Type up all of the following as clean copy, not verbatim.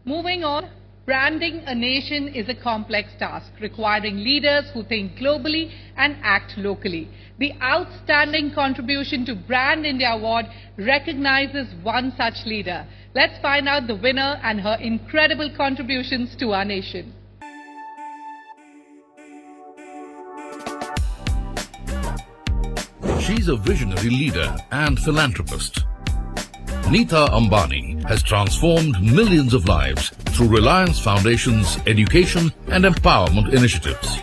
Moving on, branding a nation is a complex task requiring leaders who think globally and act locally. The Outstanding Contribution to Brand India Award recognizes one such leader. Let's find out the winner and her incredible contributions to our nation. She's a visionary leader and philanthropist. Nita Ambani has transformed millions of lives through Reliance Foundation's education and empowerment initiatives.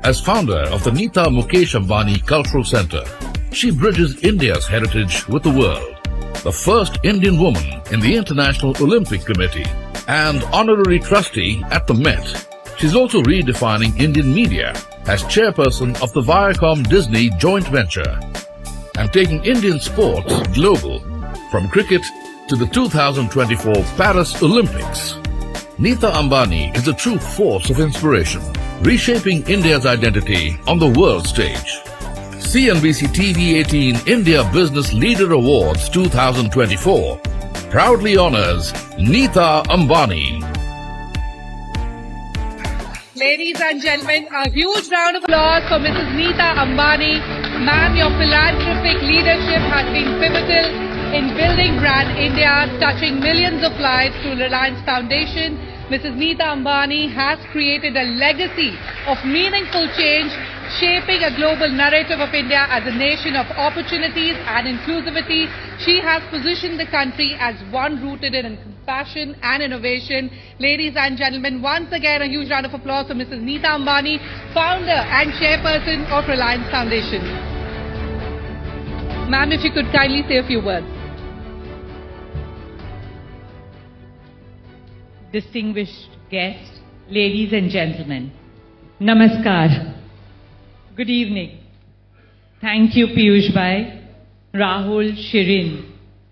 As founder of the Nita Mukesh Ambani Cultural Center, she bridges India's heritage with the world. The first Indian woman in the International Olympic Committee and honorary trustee at the Met. She's also redefining Indian media as chairperson of the Viacom Disney joint venture and taking Indian sports global, from cricket to the 2024 Paris Olympics. Nita Ambani is a true force of inspiration, reshaping India's identity on the world stage. CNBC TV 18 India Business Leader Awards 2024 proudly honors Nita Ambani. Ladies and gentlemen, a huge round of applause for Mrs. Nita Ambani. Ma'am, your philanthropic leadership has been pivotal in building Brand India, touching millions of lives through Reliance Foundation. Mrs. Nita Ambani has created a legacy of meaningful change, shaping a global narrative of India as a nation of opportunities and inclusivity. She has positioned the country as one rooted in compassion and innovation. Ladies and gentlemen, once again a huge round of applause for Mrs. Nita Ambani, founder and chairperson of Reliance Foundation. Ma'am, if you could kindly say a few words. Distinguished guests, ladies and gentlemen, Namaskar. Good evening. Thank you, Piyush Bhai, Rahul, Shirin,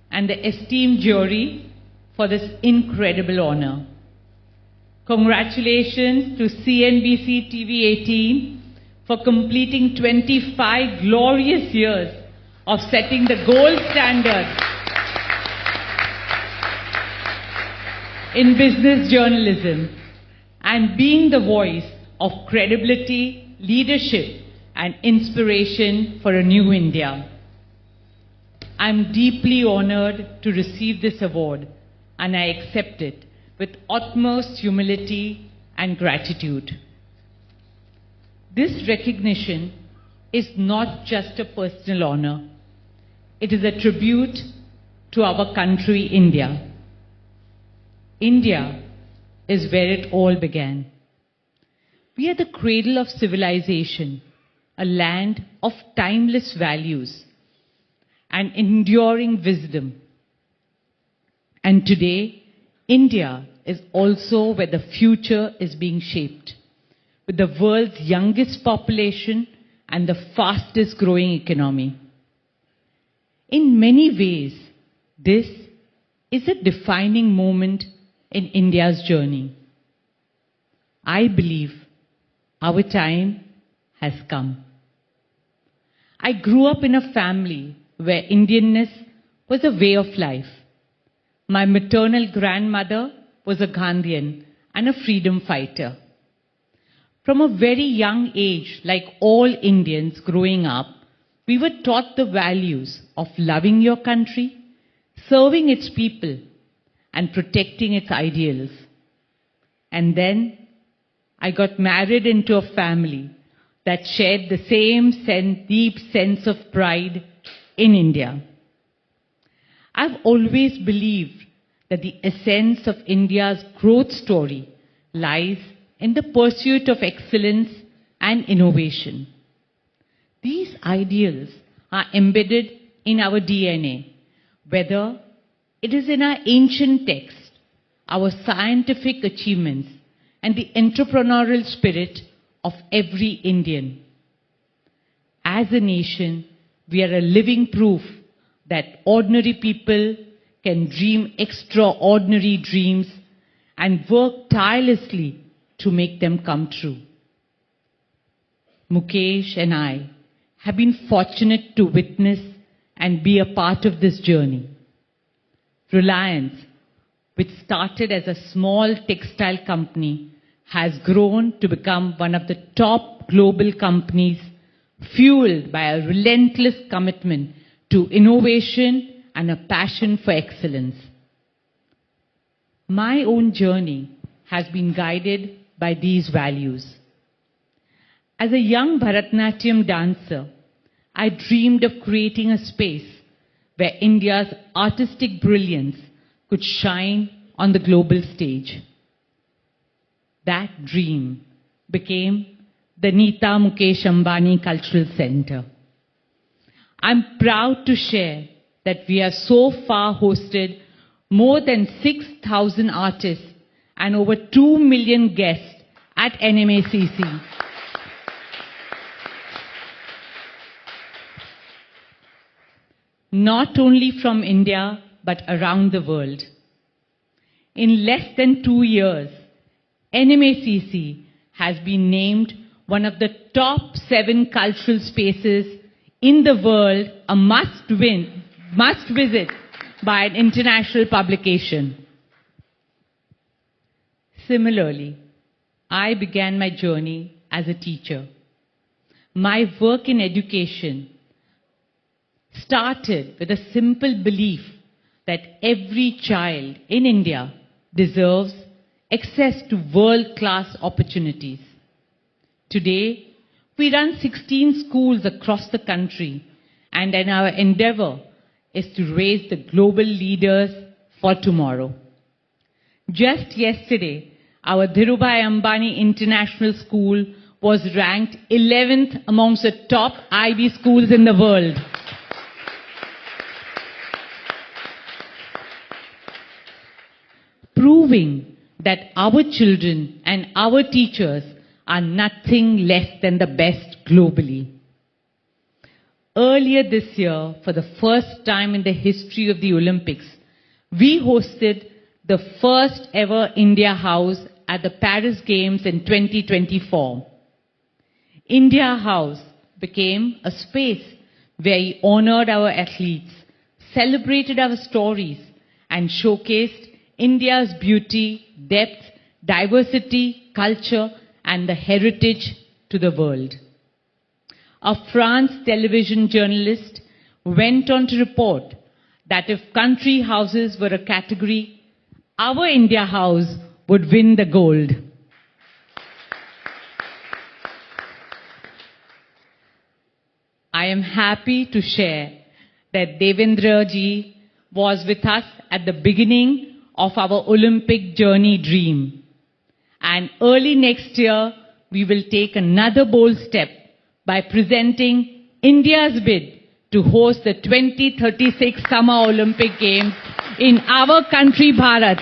and the esteemed jury for this incredible honor. Congratulations to CNBC TV 18 for completing 25 glorious years of setting the gold standard in business journalism and being the voice of credibility, leadership, and inspiration for a new India. I'm deeply honored to receive this award, and I accept it with utmost humility and gratitude. This recognition is not just a personal honor. It is a tribute to our country, India. India is where it all began. We are the cradle of civilization, a land of timeless values and enduring wisdom. And today, India is also where the future is being shaped, with the world's youngest population and the fastest growing economy. In many ways, this is a defining moment in India's journey. I believe our time has come. I grew up in a family where Indianness was a way of life. My maternal grandmother was a Gandhian and a freedom fighter. From a very young age, like all Indians growing up, we were taught the values of loving your country, serving its people, and protecting its ideals. And then I got married into a family that shared the same deep sense of pride in India. I've always believed that the essence of India's growth story lies in the pursuit of excellence and innovation. These ideals are embedded in our DNA, whether it is in our ancient texts, our scientific achievements, and the entrepreneurial spirit of every Indian. As a nation, we are a living proof that ordinary people can dream extraordinary dreams and work tirelessly to make them come true. Mukesh and I have been fortunate to witness and be a part of this journey. Reliance, which started as a small textile company, has grown to become one of the top global companies, fueled by a relentless commitment to innovation and a passion for excellence. My own journey has been guided by these values. As a young Bharatanatyam dancer, I dreamed of creating a space where India's artistic brilliance could shine on the global stage. That dream became the Nita Mukesh Ambani Cultural Center. I'm proud to share that we have so far hosted more than 6,000 artists and over 2 million guests at NMACC. Not only from India, but around the world. In less than 2 years, NMACC has been named one of the top 7 cultural spaces in the world, a must visit by an international publication. Similarly, I began my journey as a teacher. My work in education started with a simple belief that every child in India deserves access to world-class opportunities. Today, we run 16 schools across the country, and our endeavor is to raise the global leaders for tomorrow. Just yesterday, our Dhirubhai Ambani International School was ranked 11th amongst the top IB schools in the world. Proving that our children and our teachers are nothing less than the best globally. Earlier this year, for the first time in the history of the Olympics, we hosted the first ever India House at the Paris Games in 2024. India House became a space where we honored our athletes, celebrated our stories, and showcased India's beauty, depth, diversity, culture, and the heritage to the world. A France television journalist went on to report that if country houses were a category, our India House would win the gold. I am happy to share that Devendra ji was with us at the beginning of our Olympic journey dream. And early next year, we will take another bold step by presenting India's bid to host the 2036 Summer Olympic Games in our country, Bharat.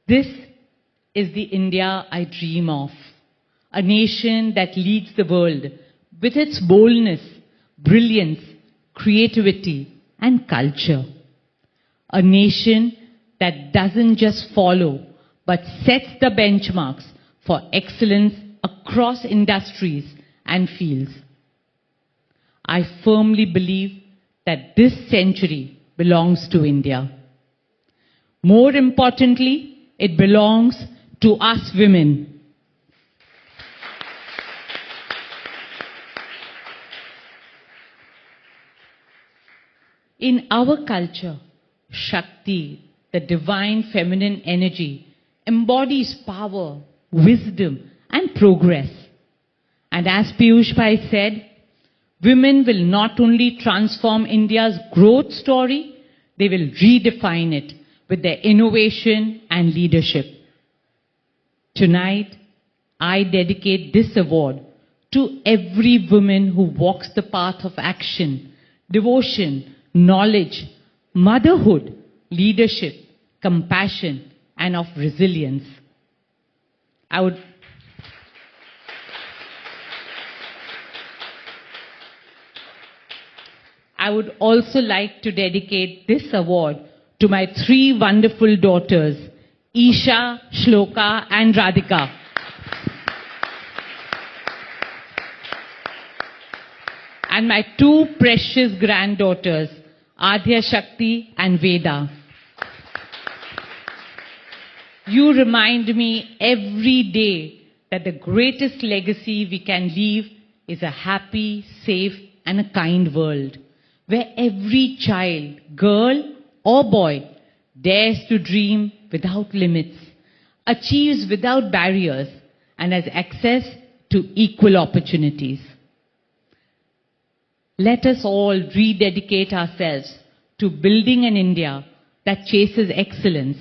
This is the India I dream of, a nation that leads the world with its boldness, brilliance, creativity, and culture. A nation that doesn't just follow, but sets the benchmarks for excellence across industries and fields. I firmly believe that this century belongs to India. More importantly, it belongs to us women. In our culture, Shakti, the divine feminine energy, embodies power, wisdom, and progress. And as Piyush Bhai said, women will not only transform India's growth story, they will redefine it with their innovation and leadership. Tonight, I dedicate this award to every woman who walks the path of action, devotion, knowledge, motherhood, leadership, compassion, and of resilience. I would also like to dedicate this award to my 3 wonderful daughters, Isha, Shloka, and Radhika. and my two precious granddaughters, Adhya Shakti and Veda. You remind me every day that the greatest legacy we can leave is a happy, safe, and a kind world, where every child, girl or boy, dares to dream without limits, achieves without barriers, and has access to equal opportunities. Let us all rededicate ourselves to building an India that chases excellence,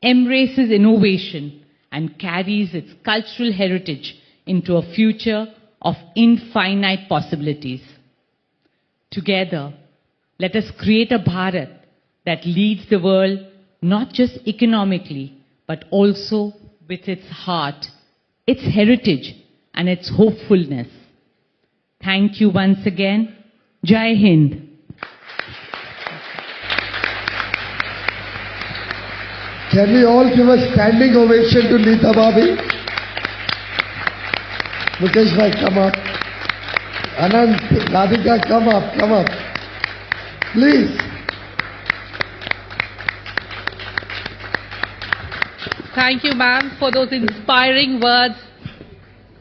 embraces innovation, and carries its cultural heritage into a future of infinite possibilities. Together, let us create a Bharat that leads the world not just economically, but also with its heart, its heritage, and its hopefulness. Thank you once again. Jai Hind. Can we all give a standing ovation to Nita Babi? Mukesh bhai, come up. Anand, Radhika, come up. Please. Thank you, ma'am, for those inspiring words.